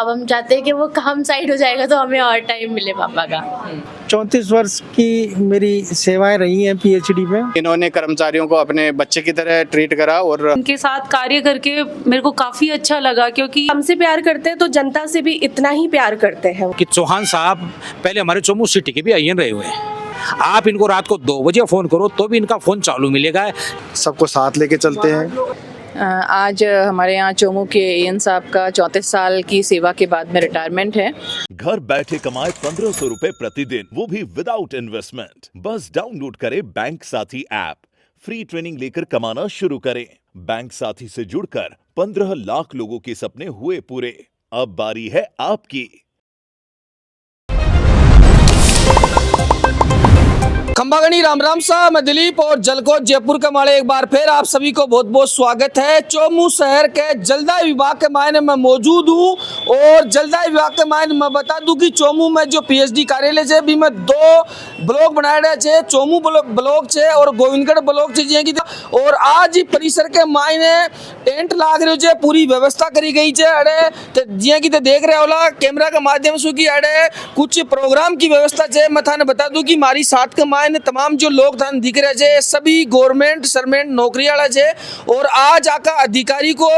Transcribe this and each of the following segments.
अब हम चाहते हैं कि वो काम साइड हो जाएगा तो हमें और टाइम मिले पापा का। 34 वर्ष की मेरी सेवाएं रही हैं पीएचडी में। इन्होंने कर्मचारियों को अपने बच्चे की तरह ट्रीट करा और उनके साथ कार्य करके मेरे को काफी अच्छा लगा, क्योंकि हमसे प्यार करते हैं तो जनता से भी इतना ही प्यार करते हैं। कि चौहान साहब पहले हमारे चोमू सिटी के भी आईएन रहे हुए हैं। आप इनको रात को 2 बजे फोन करो तो भी इनका फोन चालू मिलेगा। सबको साथ लेके चलते हैं। आज हमारे यहाँ चोमू के एएन साहब का 34 साल की सेवा के बाद में रिटायरमेंट है। घर बैठे कमाए 1500 रुपए प्रतिदिन, वो भी विदाउट इन्वेस्टमेंट। बस डाउनलोड करें बैंक साथी ऐप, फ्री ट्रेनिंग लेकर कमाना शुरू करें। बैंक साथी से जुड़कर 15 लाख लोगों के सपने हुए पूरे। अब बारी है आपकी। खंबागणी राम राम साहब, मैं दिलीप और जलकोट जयपुर के माड़े एक बार फिर आप सभी को बहुत बहुत स्वागत है। चोमू शहर के जलदाय विभाग के मायने में मौजूद हूँ और जलदाय विभाग के मायने में बता दूं कि चोमू में जो पीएचडी कार्यालय है भी में 2 ब्लॉक बनाए है। चोमू ब्लॉक है और गोविंदगढ़ ब्लॉक है की। और आज ही परिसर के मायने टेंट लाग रहे है, पूरी व्यवस्था करी गई है। अड़े जी की देख रहे होला कैमरा के माध्यम से कि अड़े कुछ प्रोग्राम की व्यवस्था है। मैं थाने बता दूं कि हमारी साथ के मायने तमाम जो लोग थाने दिख रहे हैं सभी गवर्नमेंट सर्वेंट नौकरी वाला है। और आज आका अधिकारी को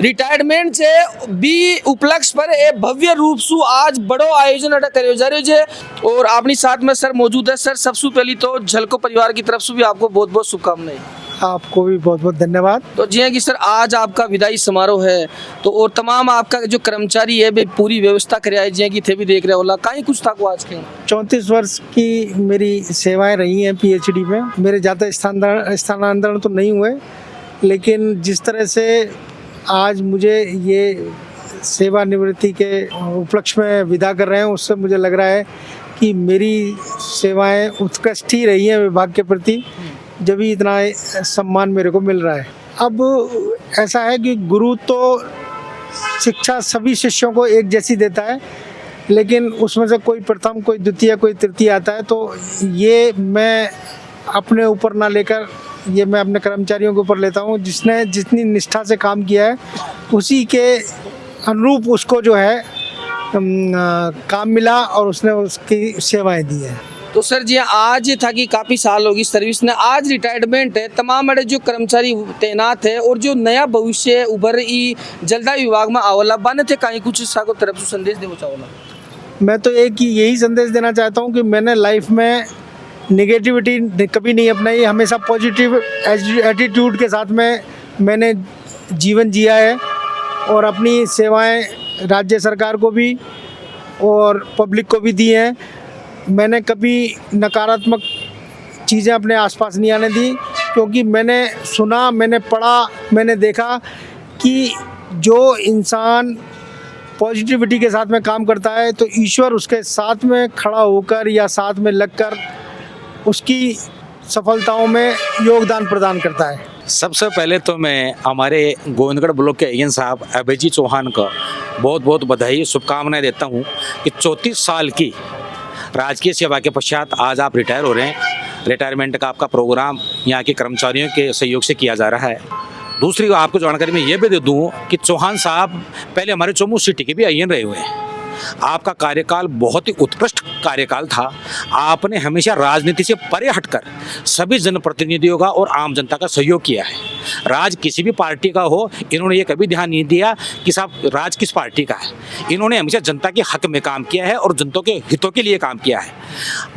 रिटायरमेंट से भी उपलक्ष्य पर एक भव्य रूप से आज बड़ो आयोजन करो जा रहे है। और अपनी साथ में सर मौजूद है। सर सबसे पहले तो झलको परिवार की तरफ से भी आपको बहुत बहुत शुभकामनाएं। आपको भी बहुत बहुत धन्यवाद। तो जी कि सर आज आपका विदाई समारोह है तो और तमाम आपका जो कर्मचारी है वे पूरी व्यवस्था कराई जी की थे भी देख रहे होला कहीं कुछ था को आज के 34 वर्ष की मेरी सेवाएं रही हैं पीएचडी में। मेरे ज़्यादा स्थानांतरण तो नहीं हुए, लेकिन जिस तरह से आज मुझे ये सेवानिवृत्ति के उपलक्ष्य में विदा कर रहे हैं उससे मुझे लग रहा है कि मेरी सेवाएं उत्कृष्ट ही रही हैं विभाग के प्रति, जब भी इतना सम्मान मेरे को मिल रहा है। अब ऐसा है कि गुरु तो शिक्षा सभी शिष्यों को एक जैसी देता है, लेकिन उसमें से कोई प्रथम कोई द्वितीय कोई तृतीय आता है। तो ये मैं अपने ऊपर ना लेकर ये मैं अपने कर्मचारियों के ऊपर लेता हूँ। जिसने जितनी निष्ठा से काम किया है उसी के अनुरूप उसको जो है काम मिला और उसने उसकी सेवाएं दी हैं। तो सर जी आज था कि काफ़ी साल होगी सर्विस ने, आज रिटायरमेंट है। तमाम बड़े जो कर्मचारी तैनात है और जो नया भविष्य उभर ई जलदाय विभाग में आवला बने थे कहीं कुछ को तरफ से संदेश देना चाहोला। मैं तो एक ही यही संदेश देना चाहता हूँ कि मैंने लाइफ में निगेटिविटी कभी नहीं अपनाई, हमेशा पॉजिटिव एटीट्यूड के साथ में मैंने जीवन जिया है और अपनी सेवाएं राज्य सरकार को भी और पब्लिक को भी दी हैं। मैंने कभी नकारात्मक चीज़ें अपने आसपास नहीं आने दी, क्योंकि मैंने सुना, मैंने पढ़ा, मैंने देखा कि जो इंसान पॉजिटिविटी के साथ में काम करता है तो ईश्वर उसके साथ में खड़ा होकर या साथ में लगकर उसकी सफलताओं में योगदान प्रदान करता है। सबसे पहले तो मैं हमारे गोविंदगढ़ ब्लॉक के एएन साहब अभय चौहान का बहुत बहुत बधाई शुभकामनाएं देता हूँ कि 34 साल की राजकीय सेवा के पश्चात आज आप रिटायर हो रहे हैं। रिटायरमेंट का आपका प्रोग्राम यहाँ के कर्मचारियों के सहयोग से किया जा रहा है। दूसरी आपको जानकारी मैं ये भी दे दूँ कि चौहान साहब पहले हमारे चोमू सिटी के भी आईएन रहे हुए हैं। आपका कार्यकाल बहुत ही उत्कृष्ट कार्यकाल था। आपने हमेशा राजनीति से परे हटकर सभी जनप्रतिनिधियों का और आम जनता का सहयोग किया है। राज किसी भी पार्टी का हो, इन्होंने ये कभी ध्यान नहीं दिया कि साहब राज किस पार्टी का है। इन्होंने हमेशा जनता के हक में काम किया है और जनता के हितों के लिए काम किया है।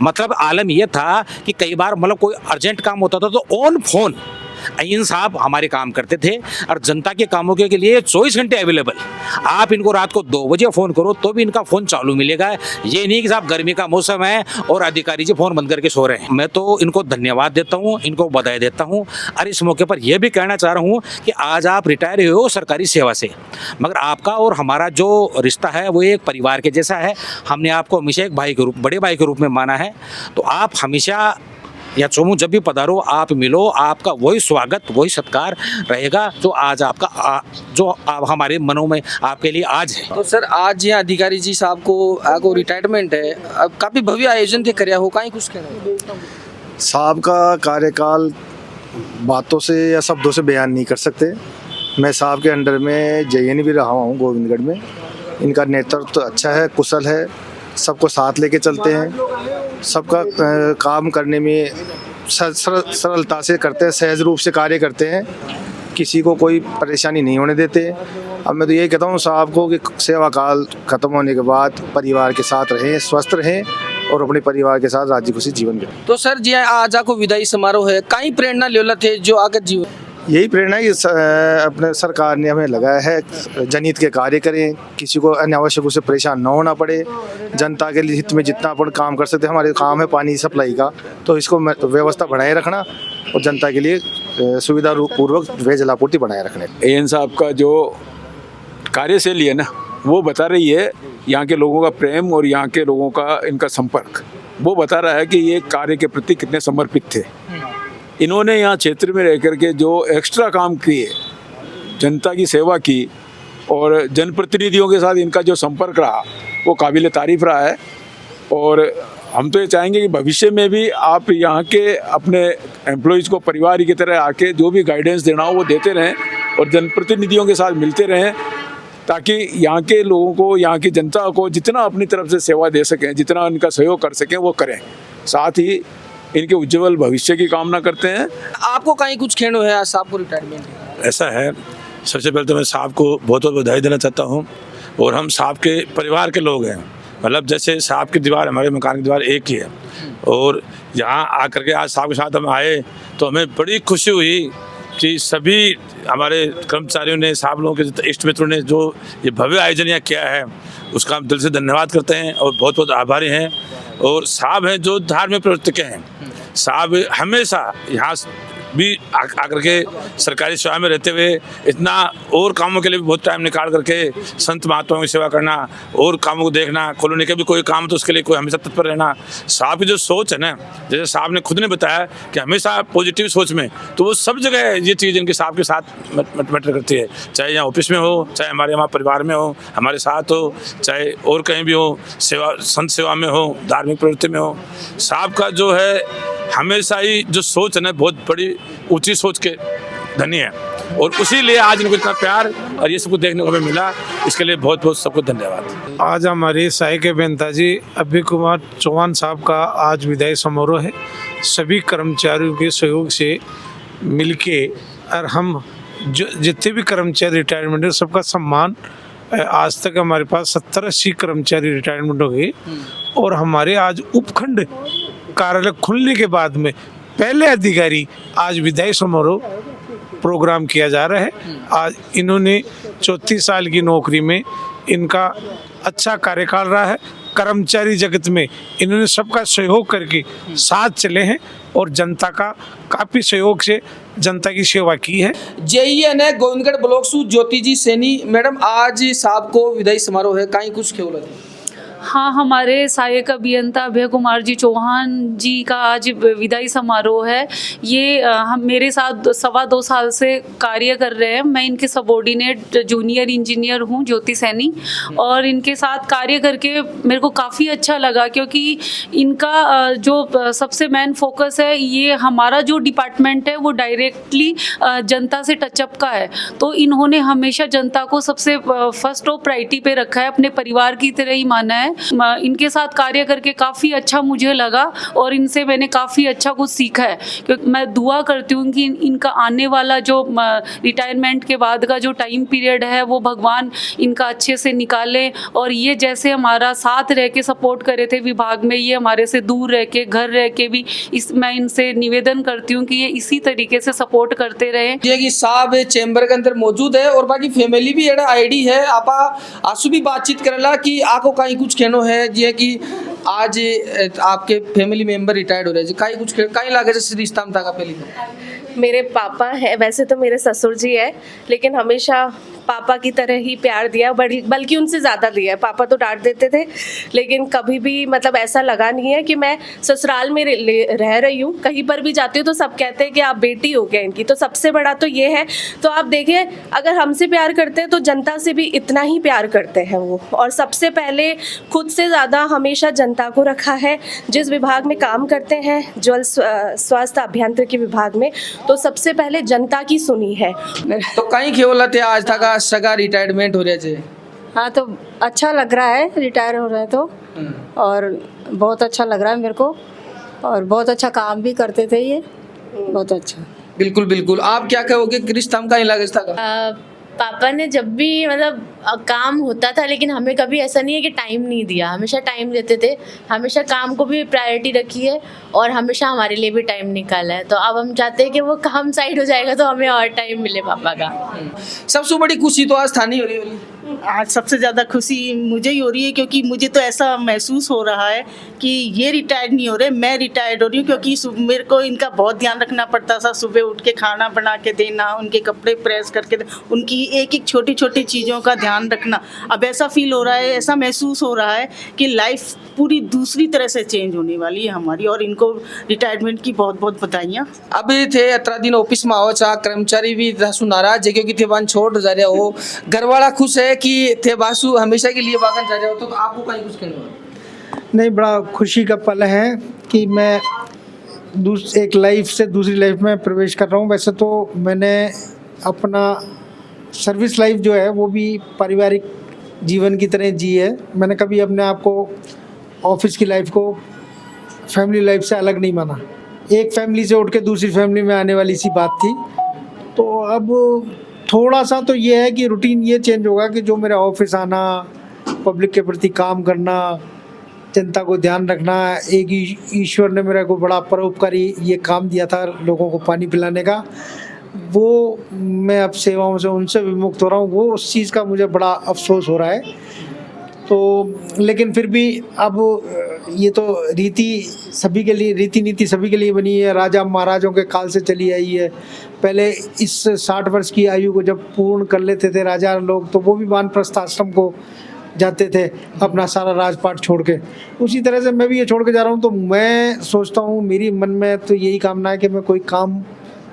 मतलब आलम यह था कि कई बार मतलब कोई अर्जेंट काम होता था तो ऑन फोन एएन साहब हमारे काम करते थे और जनता के कामों के लिए 24 घंटे अवेलेबल। आप इनको रात को 2 बजे फ़ोन करो तो भी इनका फ़ोन चालू मिलेगा। ये नहीं कि साहब गर्मी का मौसम है और अधिकारी जी फ़ोन बंद करके सो रहे हैं। मैं तो इनको धन्यवाद देता हूँ, इनको बधाई देता हूँ। और इस मौके पर यह भी कहना चाह रहा हूँ कि आज आप रिटायर हुए हो सरकारी सेवा से, मगर आपका और हमारा जो रिश्ता है वो एक परिवार के जैसा है। हमने आपको हमेशा एक भाई के रूप, बड़े भाई के रूप में माना है। तो आप हमेशा या चोमू जब भी पधारो आप मिलो, आपका वही स्वागत वही सत्कार रहेगा जो आज आपका जो आप हमारे मनों में आपके लिए आज है। तो सर आज यहाँ अधिकारी जी साहब को रिटायरमेंट है, अब काफ़ी भव्य आयोजन थे कराया हो कहीं कुछ कहना साहब का कार्यकाल बातों से या शब्दों से बयान नहीं कर सकते। मैं साहब के अंडर में जेएन भी रहा हूँ गोविंदगढ़ में इनका नेतृत्व अच्छा है, कुशल है, सबको साथ लेके चलते हैं, सबका काम करने में सरलता से करते हैं, सहज रूप से कार्य करते हैं, किसी को कोई परेशानी नहीं होने देते। अब मैं तो यही कहता हूँ साहब को कि सेवा काल खत्म होने के बाद परिवार के साथ रहें, स्वस्थ रहें और अपने परिवार के साथ राजी खुशी जीवन बिताएं। तो सर जी आज आपको विदाई समारोह है, कई प्रेरणा लेवल थे जो आगे जीवन यही प्रेरणा है कि अपने सरकार ने हमें लगाया है जनहित के कार्य करें, किसी को अनावश्यक रूप से परेशान न होना पड़े, जनता के हित में जितना अपन काम कर सकते हैं, हमारे काम है पानी सप्लाई का, तो इसको व्यवस्था बनाए रखना और जनता के लिए सुविधा पूर्वक पेयजल आपूर्ति बनाए रखने। एएन साहब का जो कार्यशैली है ना, वो बता रही है यहाँ के लोगों का प्रेम और यहाँ के लोगों का इनका संपर्क, वो बता रहा है कि ये कार्य के प्रति कितने समर्पित थे। इन्होंने यहाँ क्षेत्र में रह कर के जो एक्स्ट्रा काम किए, जनता की सेवा की और जनप्रतिनिधियों के साथ इनका जो संपर्क रहा वो काबिल तारीफ रहा है। और हम तो ये चाहेंगे कि भविष्य में भी आप यहाँ के अपने एम्प्लॉयज़ को परिवार की तरह आके जो भी गाइडेंस देना हो वो देते रहें और जनप्रतिनिधियों के साथ मिलते रहें, ताकि यहाँ के लोगों को, यहाँ की जनता को जितना अपनी तरफ से सेवा दे सकें, जितना इनका सहयोग कर सकें वो करें। साथ ही इनके उज्जवल भविष्य की कामना करते हैं। आपको कहीं कुछ खेणो है आज साहब को रिटायरमेंट? ऐसा है, सबसे पहले तो मैं साहब को बहुत बहुत बधाई देना चाहता हूँ। और हम साहब के परिवार के लोग हैं, मतलब जैसे साहब की दीवार हमारे मकान की दीवार एक ही है। और यहाँ आकर के आज साहब के साथ हम आए तो हमें बड़ी खुशी हुई कि सभी हमारे कर्मचारियों ने, साहब लोगों के इष्ट मित्रों ने जो ये भव्य आयोजन यहाँ किया है उसका हम दिल से धन्यवाद करते हैं और बहुत बहुत आभारी हैं। और साहब हैं जो धार्मिक प्रवृत्ति के हैं, साहब हमेशा यहाँ भी आकर के सरकारी सेवा में रहते हुए इतना और कामों के लिए भी बहुत टाइम निकाल करके संत महात्माओं की सेवा करना और कामों को देखना, कॉलोनी के भी कोई काम तो उसके लिए कोई हमेशा तत्पर रहना। साहब की जो सोच है ना, जैसे साहब ने खुद ने बताया कि हमेशा पॉजिटिव सोच में, तो वो सब जगह ये चीज़ इनके साहब के साथ मैटर करती है, चाहे यहाँ ऑफिस में हो, चाहे हमारे परिवार में हो, हमारे साथ हो, चाहे और कहीं भी हो, सेवा संत सेवा में हो, धार्मिक प्रवृत्ति में हो। साहब का जो है हमेशा ही जो सोच है ना, बहुत बड़ी ऊंची सोच के धनी है और उसी लिए आज इनको इतना प्यार और ये सब कुछ देखने को हमें मिला। इसके लिए बहुत बहुत सबको धन्यवाद। आज हमारे साय के बेंताजी अभय कुमार चौहान साहब का आज विदाई समारोह है। सभी कर्मचारियों के सहयोग से मिलके और हम जो जितने भी कर्मचारी रिटायरमेंट है सबका सम्मान, आज तक हमारे पास 70-80 कर्मचारी रिटायरमेंट हो गए और हमारे आज उपखंड कार्यालय खुलने के बाद में पहले अधिकारी आज विदाई समारोह प्रोग्राम किया जा रहा है। आज इन्होंने 34 साल की नौकरी में इनका अच्छा कार्यकाल रहा है। कर्मचारी जगत में इन्होंने सबका सहयोग करके साथ चले हैं और जनता का काफ़ी सहयोग से जनता की सेवा की है। जेईएन है गोविंदगढ़ ब्लॉक सु ज्योति जी सैनी मैडम, आज साहब को विदाई समारोह है, कहीं कुछ खेल है? हाँ, हमारे सहायक अभियंता अभय कुमार जी चौहान जी का आज विदाई समारोह है। ये हम मेरे साथ 2.25 साल से कार्य कर रहे हैं। मैं इनके सबॉर्डिनेट जूनियर इंजीनियर हूँ, ज्योति सैनी, और इनके साथ कार्य करके मेरे को काफ़ी अच्छा लगा, क्योंकि इनका जो सबसे मेन फोकस है, ये हमारा जो डिपार्टमेंट है वो डायरेक्टली जनता से टचअप का है। तो इन्होंने हमेशा जनता को सबसे फर्स्ट ऑफ प्रायोरिटी पे रखा है, अपने परिवार की तरह ही माना है। इनके साथ कार्य करके काफ़ी अच्छा मुझे लगा और इनसे मैंने काफ़ी अच्छा कुछ सीखा है। क्योंकि मैं दुआ करती हूँ कि इनका आने वाला जो रिटायरमेंट के बाद का जो टाइम पीरियड है वो भगवान इनका अच्छे से निकाले, और ये जैसे हमारा साथ रह के सपोर्ट करे थे विभाग में, ये हमारे से दूर रह के, घर रह के भी मैं इनसे निवेदन करती हूँ कि ये इसी तरीके से सपोर्ट करते रहे। ये कि साहब चैम्बर के अंदर मौजूद है और बाकी फैमिली भी एड़ा आईडी है, आपा आंसू भी बातचीत करला कि आपको कहीं कुछ कहनो है जी कि आज आपके फैमिली मेंबर रिटायर्ड हो रहे हैं, कहीं कुछ कहीं लागे जैसे रिश्ता में था पहले? मेरे पापा है, वैसे तो मेरे ससुर जी है, लेकिन हमेशा पापा की तरह ही प्यार दिया, बल्कि उनसे ज़्यादा दिया है। पापा तो डांट देते थे, लेकिन कभी भी मतलब ऐसा लगा नहीं है कि मैं ससुराल में रह रही हूँ। कहीं पर भी जाती हूँ तो सब कहते हैं कि आप बेटी हो गया इनकी, तो सबसे बड़ा तो ये है। तो आप देखिए, अगर हमसे प्यार करते हैं तो जनता से भी इतना ही प्यार करते हैं वो, और सबसे पहले खुद से ज़्यादा हमेशा जनता को रखा है। जिस विभाग में काम करते हैं, जल स्वास्थ्य अभियांत्रिकी विभाग में, तो सबसे पहले जनता की सुनी है। तो कहीं खेवला थे आज तक सगा रिटायरमेंट हो रहे थे? हाँ तो अच्छा लग रहा है, रिटायर हो रहे हैं तो, और बहुत अच्छा लग रहा है मेरे को, और बहुत अच्छा काम भी करते थे ये, बहुत अच्छा। बिल्कुल बिल्कुल। आप क्या कहोगे क्रिश तमका इलाका का? पापा ने जब भी मतलब काम होता था, लेकिन हमें कभी ऐसा नहीं है कि टाइम नहीं दिया, हमेशा टाइम देते थे, हमेशा काम को भी प्रायोरिटी रखी है और हमेशा हमारे लिए भी टाइम निकाला है। तो अब हम चाहते हैं कि वो काम साइड हो जाएगा तो हमें और टाइम मिले पापा का। सबसे बड़ी खुशी तो आज स्थानीय हो रही होगी। आज सबसे ज़्यादा खुशी मुझे ही हो रही है, क्योंकि मुझे तो ऐसा महसूस हो रहा है कि ये रिटायर्ड नहीं हो रहे, मैं रिटायर्ड हो रही हूँ। क्योंकि मेरे को इनका बहुत ध्यान रखना पड़ता था, सुबह उठ के खाना बना के देना, उनके कपड़े प्रेस करके, उनकी एक एक छोटी छोटी चीज़ों का ध्यान रखना। अब ऐसा फील हो रहा है, ऐसा महसूस हो रहा है कि लाइफ पूरी दूसरी तरह से चेंज होने वाली है हमारी, और इनको रिटायरमेंट की बहुत बहुत बधाइयाँ। अभी थे 18 दिन ऑफिस में आओ चा, कर्मचारी भी नाराज है क्योंकि थे बान छोड़ जा रहे हो, घरवाला खुश है कि थे बासु हमेशा के लिए बागन जा रहे हो, तो आपको कहीं कुछ कहना? नहीं, बड़ा खुशी का पल है कि मैं एक लाइफ से दूसरी लाइफ में प्रवेश कर रहा हूँ। वैसे तो मैंने अपना सर्विस लाइफ जो है वो भी पारिवारिक जीवन की तरह जी है। मैंने कभी अपने आप को ऑफिस की लाइफ को फैमिली लाइफ से अलग नहीं माना। एक फैमिली से उठ के दूसरी फैमिली में आने वाली सी बात थी। तो अब थोड़ा सा तो ये है कि रूटीन ये चेंज होगा कि जो मेरा ऑफिस आना, पब्लिक के प्रति काम करना, जनता को ध्यान रखना, एक ईश्वर ने मेरे को बड़ा परोपकारी ये काम दिया था लोगों को पानी पिलाने का, वो मैं अब सेवाओं से उनसे विमुक्त हो रहा हूँ। वो उस चीज़ का मुझे बड़ा अफसोस हो रहा है। तो लेकिन फिर भी अब ये तो रीति सभी के लिए, रीति नीति सभी के लिए बनी है, राजा महाराजों के काल से चली आई है। पहले इस 60 वर्ष की आयु को जब पूर्ण कर लेते थे राजा लोग, तो वो भी वानप्रस्थ आश्रम को जाते थे अपना सारा राजपाट छोड़ के। उसी तरह से मैं भी ये छोड़ के जा रहा हूँ। तो मैं सोचता हूँ, मेरी मन में तो यही कामना है कि मैं कोई काम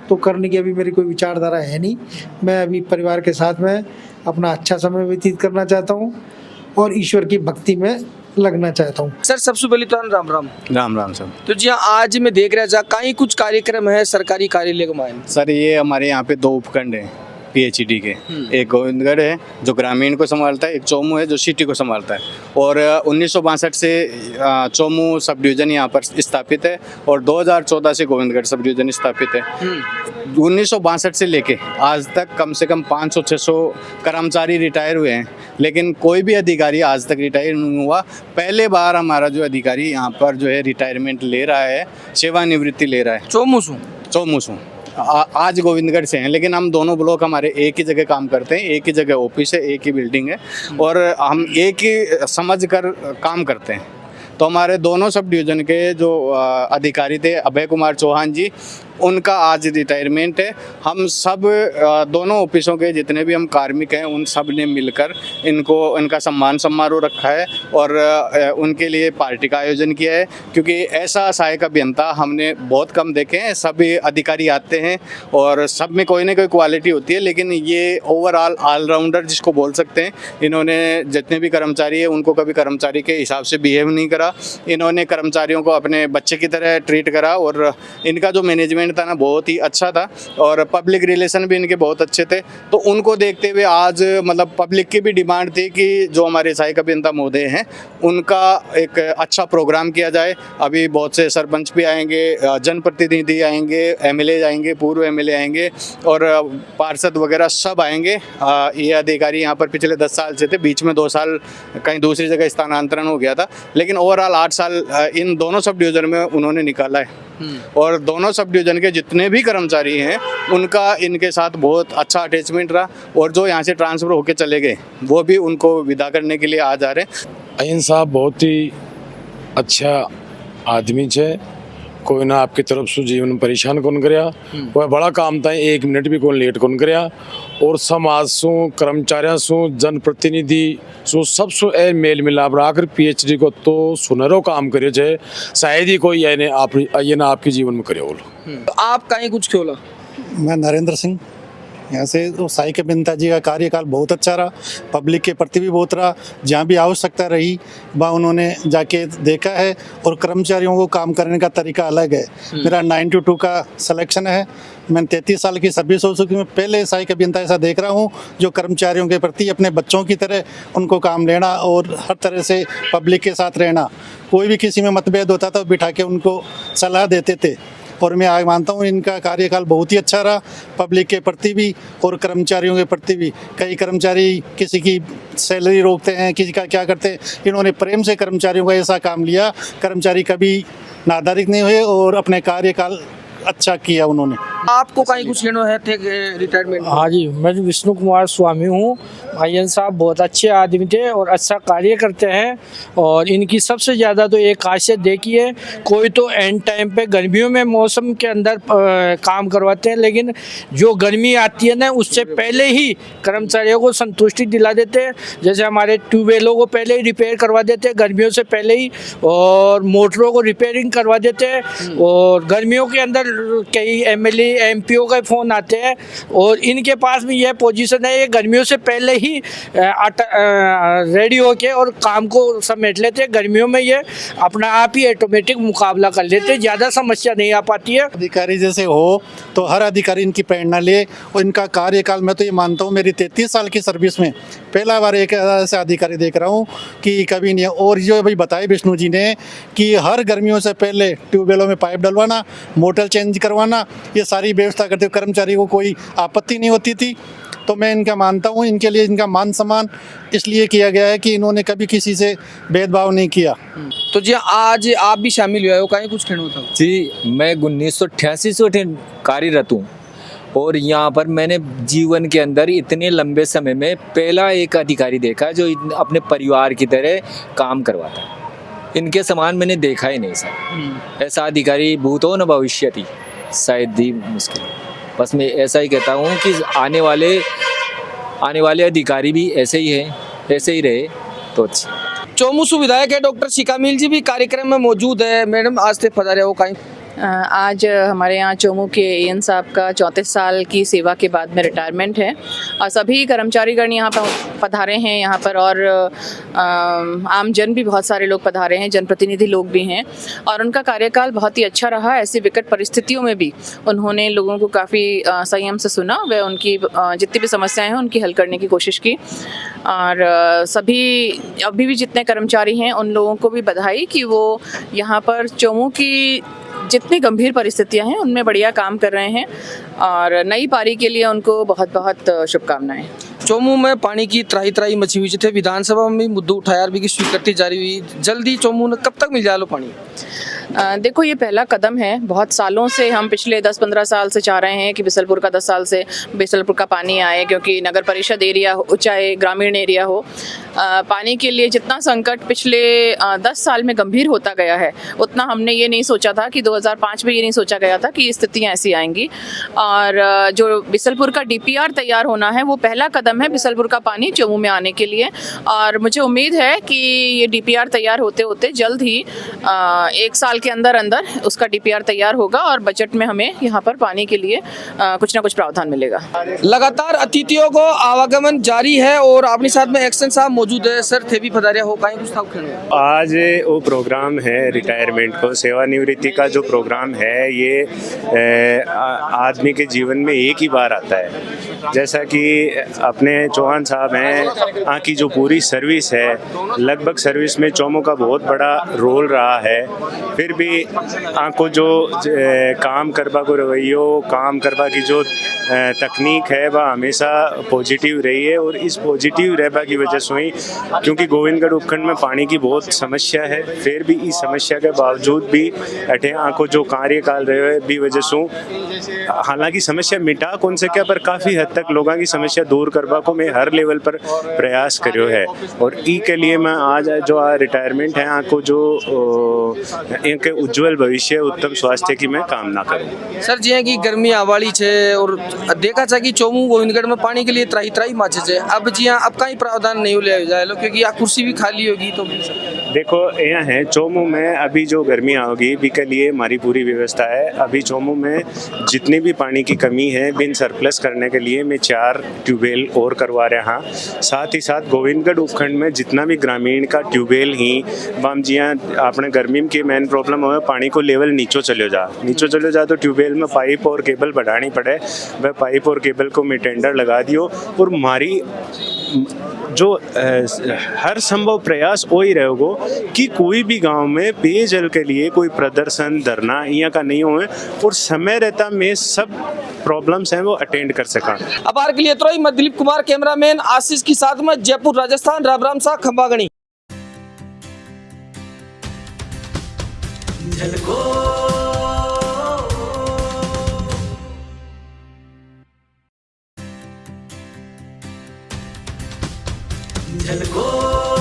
तो करने की अभी मेरी कोई विचारधारा है नहीं। मैं अभी परिवार के साथ में अपना अच्छा समय व्यतीत करना चाहता हूँ और ईश्वर की भक्ति में लगना चाहता हूँ। सर सबसे पहले तो राम राम। राम राम सर। तो जी आज मैं देख रहा था कहीं कुछ कार्यक्रम है सरकारी कार्यालय के मायने। सर ये हमारे यहाँ पे 2 उपखंड हैं पीएचडी के। एक गोविंदगढ़ है जो ग्रामीण को संभालता है, एक चोमू है जो सिटी को संभालता है। और 1962 से चोमू सब डिवीज़न यहाँ पर स्थापित है और 2014 से गोविंदगढ़ सब डिवीज़न स्थापित है। 1962 से लेके आज तक कम से कम 500-600 कर्मचारी रिटायर हुए हैं, लेकिन कोई भी अधिकारी आज तक रिटायर नहीं हुआ। पहले बार हमारा जो अधिकारी यहाँ पर जो है रिटायरमेंट ले रहा है, सेवानिवृत्ति ले रहा है। चोमूसू आज गोविंदगढ़ से हैं, लेकिन हम दोनों ब्लॉक हमारे एक ही जगह काम करते हैं, एक ही जगह ऑफिस है, एक ही बिल्डिंग है और हम एक ही समझ कर काम करते हैं। तो हमारे दोनों सब डिवीज़न के जो अधिकारी थे अभय कुमार चौहान जी, उनका आज रिटायरमेंट है। हम सब दोनों ऑफिसों के जितने भी हम कार्मिक हैं उन सब ने मिलकर इनका सम्मान समारोह रखा है और उनके लिए पार्टी का आयोजन किया है, क्योंकि ऐसा सहायक अभियंता हमने बहुत कम देखे हैं। सभी अधिकारी आते हैं और सब में कोई ना कोई क्वालिटी होती है, लेकिन ये ओवरऑल ऑलराउंडर जिसको बोल सकते हैं, इन्होंने जितने भी कर्मचारी है उनको कभी कर्मचारी के हिसाब से बिहेव नहीं करा। इन्होंने कर्मचारियों को अपने बच्चे की तरह ट्रीट करा और इनका जो मैनेजमेंट था ना बहुत ही अच्छा था और पब्लिक रिलेशन भी इनके बहुत अच्छे थे। तो उनको देखते हुए आज मतलब पब्लिक की भी डिमांड थी कि जो हमारे सहायक अभियंता महोदय हैं उनका एक अच्छा प्रोग्राम किया जाए। अभी बहुत से सरपंच भी आएंगे, जनप्रतिनिधि आएंगे, एमएलए आएंगे, पूर्व एमएलए आएंगे और पार्षद वगैरह सब आएंगे। ये अधिकारी यहाँ पर पिछले 10 साल से थे, बीच में 2 साल कहीं दूसरी जगह स्थानांतरण हो गया था, लेकिन ओवरऑल 8 साल इन दोनों सब डिवीज़न में उन्होंने निकाला है और दोनों सब डिवीज़न के जितने भी कर्मचारी हैं उनका इनके साथ बहुत अच्छा अटैचमेंट रहा और जो यहाँ से ट्रांसफ़र होकर चले गए वो भी उनको विदा करने के लिए आ जा रहे हैं। अयन साहब बहुत ही अच्छा आदमी है, कोई ना आपकी तरफ से जीवन में परेशान कौन करया, वह बड़ा काम था 1 मिनट भी कौन लेट कौन करया और समाज सु कर्मचारियों सु जनप्रतिनिधि सु सब सु ए मेल मिलाप रखकर पीएचडी को तो सुनहरो काम करे छे, शायद ही कोई ये ना आपके जीवन में करे बोलो। तो आप कहीं कुछ खोला? मैं नरेंद्र सिंह यहाँ से तो साई के बिंता जी का कार्यकाल बहुत अच्छा रहा, पब्लिक के प्रति भी बहुत रहा। जहाँ भी आवश्यकता रही वहाँ उन्होंने जाके देखा है और कर्मचारियों को काम करने का तरीका अलग है। मेरा 9 to 2 का सिलेक्शन है। मैंने 33 साल की सर्विस हो चुकी, मैं पहले साई के बिंता ऐसा देख रहा हूँ जो कर्मचारियों के प्रति अपने बच्चों की तरह उनको काम लेना और हर तरह से पब्लिक के साथ रहना। कोई भी किसी में मतभेद होता था बिठा के उनको सलाह देते थे और मैं आज मानता हूँ इनका कार्यकाल बहुत ही अच्छा रहा, पब्लिक के प्रति भी और कर्मचारियों के प्रति भी। कई कर्मचारी किसी की सैलरी रोकते हैं, किसी का क्या करते हैं, इन्होंने प्रेम से कर्मचारियों का ऐसा काम लिया, कर्मचारी कभी नादारिक नहीं हुए और अपने कार्यकाल अच्छा किया उन्होंने। आपको कहीं कुछ कहना है थे रिटायरमेंट? हाँ जी, मैं विष्णु कुमार स्वामी हूँ। IN साहब बहुत अच्छे आदमी थे और अच्छा कार्य करते हैं और इनकी सबसे ज़्यादा तो एक खासियत देखी है, कोई तो एंड टाइम पे गर्मियों में मौसम के अंदर काम करवाते हैं, लेकिन जो गर्मी आती है ना उससे पहले ही कर्मचारियों को संतुष्टि दिला देते हैं। जैसे हमारे ट्यूबवेलों को पहले ही रिपेयर करवा देते हैं गर्मियों से पहले ही, और मोटरों को रिपेयरिंग करवा देते हैं। और गर्मियों के अंदर कई MLA MPO का फ़ोन आते हैं और इनके पास भी यह पोजीशन है, ये गर्मियों से पहले ही रेडी होके और काम को समेट लेते हैं। गर्मियों में ये अपना आप ही ऑटोमेटिक मुकाबला कर लेते हैं, ज़्यादा समस्या नहीं आ पाती है। अधिकारी जैसे हो तो हर अधिकारी इनकी प्रेरणा ले और इनका कार्यकाल, मैं तो ये मानता हूँ मेरी 33 साल की सर्विस में पहला बार एक ऐसा अधिकारी देख रहा हूँ कि कभी नहीं। और जो अभी बताए विष्णु जी ने कि हर गर्मियों से पहले ट्यूबवेलों में पाइप डलवाना, मोटर चेंज करवाना, ये सारी व्यवस्था करते हुए कर्मचारी को कोई आपत्ति नहीं होती थी। तो मैं इनका मानता हूँ, इनके लिए इनका मान सम्मान इसलिए किया गया है कि इन्होंने कभी किसी से भेदभाव नहीं किया। तो जी आज आप भी शामिल हुए हो, कहीं कुछ कहना था? जी, मैं 1988 से कार्यरत हूँ और यहाँ पर मैंने जीवन के अंदर इतने लंबे समय में पहला एक अधिकारी देखा जो अपने परिवार की तरह काम करवाता है। इनके समान मैंने देखा ही नहीं सर। ऐसा अधिकारी भूतो न भविष्यति, शायद ही मुश्किल। बस मैं ऐसा ही कहता हूँ कि आने वाले अधिकारी भी ऐसे ही हैं, ऐसे ही रहे तो अच्छा। चोमू विधायक है डॉक्टर शिकामील जी भी कार्यक्रम में मौजूद है। मैडम आज से पधारे हो कहीं? आज हमारे यहाँ चोमू के AN साहब का 34 साल की सेवा के बाद में रिटायरमेंट है और सभी कर्मचारीगण यहाँ पर पधारे हैं यहाँ पर, और आम जन भी बहुत सारे लोग पधारे हैं, जनप्रतिनिधि लोग भी हैं और उनका कार्यकाल बहुत ही अच्छा रहा। ऐसी विकट परिस्थितियों में भी उन्होंने लोगों को काफ़ी संयम से सुना, वे उनकी जितनी भी समस्याएं हैं उनकी हल करने की कोशिश की। और सभी अभी भी जितने कर्मचारी हैं उन लोगों को भी बधाई कि वो यहाँ पर चोमू की जितनी गंभीर परिस्थितियां हैं उनमें बढ़िया काम कर रहे हैं और नई पारी के लिए उनको बहुत बहुत शुभकामनाएं। चोमू में पानी की त्राही मची हुई थे, विधानसभा में मुद्दों उठाया भी की स्वीकृति जारी हुई, जल्दी चोमू ने कब तक मिल जाए लो पानी? देखो ये पहला कदम है। बहुत सालों से हम पिछले 10-15 साल से चाह रहे हैं कि बिसलपुर का 10 साल से बिसलपुर का पानी आए, क्योंकि नगर परिषद एरिया हो चाहे ग्रामीण एरिया हो, पानी के लिए जितना संकट पिछले 10 साल में गंभीर होता गया है उतना हमने ये नहीं सोचा था कि 2005 में ये नहीं सोचा गया था कि स्थितियाँ ऐसी आएंगी। और जो बिसलपुर का DPR तैयार होना है वो पहला कदम है बिसलपुर का पानी चोमू में आने के लिए। और मुझे उम्मीद है कि ये DPR तैयार होते होते जल्द ही 1 साल के अंदर उसका DPR तैयार होगा और बजट में हमें यहाँ पर पानी के लिए कुछ ना कुछ प्रावधान मिलेगा। लगातार अतिथियों को आवागमन जारी है और अपने साथ में एक्शन साहब मौजूद है। सर थे भी पधारिया हो कहीं कुछ था? आज वो प्रोग्राम है रिटायरमेंट को, सेवानिवृत्ति का जो प्रोग्राम है ये आदमी के जीवन में एक ही बार आता है। जैसा कि अपने चौहान साहब हैं, यहाँ की जो पूरी सर्विस है, लगभग सर्विस में चोमू का बहुत बड़ा रोल रहा है। फिर भी आपको जो काम करवा को रवैयो, काम करवा की जो तकनीक है वह हमेशा पॉजिटिव रही है। और इस पॉजिटिव रहबा की वजह से ही, क्योंकि गोविंदगढ़ उपखंड में पानी की बहुत समस्या है, फिर भी इस समस्या के बावजूद भी अठे आंको जो कार्यकाल रहे भी वजह से, हालांकि समस्या मिटा कौन से क्या, पर काफ़ी हद तक लोगों की समस्या दूर करवा को मैं हर लेवल पर प्रयास करो है। और ई के लिए मैं आज जो रिटायरमेंट है आंको जो इनके उज्जवल भविष्य, उत्तम स्वास्थ्य की मैं कामना करूँ। सर जी की गर्मी आवाड़ी है और देखा जाए कि चोमू गोविंदगढ़ में पानी के लिए त्राही माचे है। अब जी अब कहीं प्रावधान नहीं ले जाए लो, क्योंकि यहाँ कुर्सी भी खाली होगी तो देखो यहाँ है चोमू में अभी जो गर्मी आओगी भी के लिए हमारी पूरी व्यवस्था है। अभी चोमू में जितनी भी पानी की कमी है बिन सरप्लस करने के लिए मैं 4 ट्यूबवेल और करवा रहा हाँ। साथ ही साथ गोविंदगढ़ उपखंड में जितना भी ग्रामीण का ट्यूबवेल ही बम जिया आपने गर्मी की मेन प्रॉब्लम हो पानी को लेवल नीचो चलो जा तो ट्यूबवेल में पाइप और केबल बढ़ानी पड़े। वह पाइप और केबल को मैं टेंडर लगा दियो और हमारी जो हर संभव प्रयास हो ही रहेगो कि कोई भी गांव में पेयजल के लिए कोई प्रदर्शन धरना यहाँ का नहीं होए और समय रहता में सब प्रॉब्लम्स हैं वो अटेंड कर सका। अबार के लिए तो मैं दिलीप कुमार, कैमरामैन आशीष के साथ में जयपुर राजस्थान, राम सा खंबागणी। झलको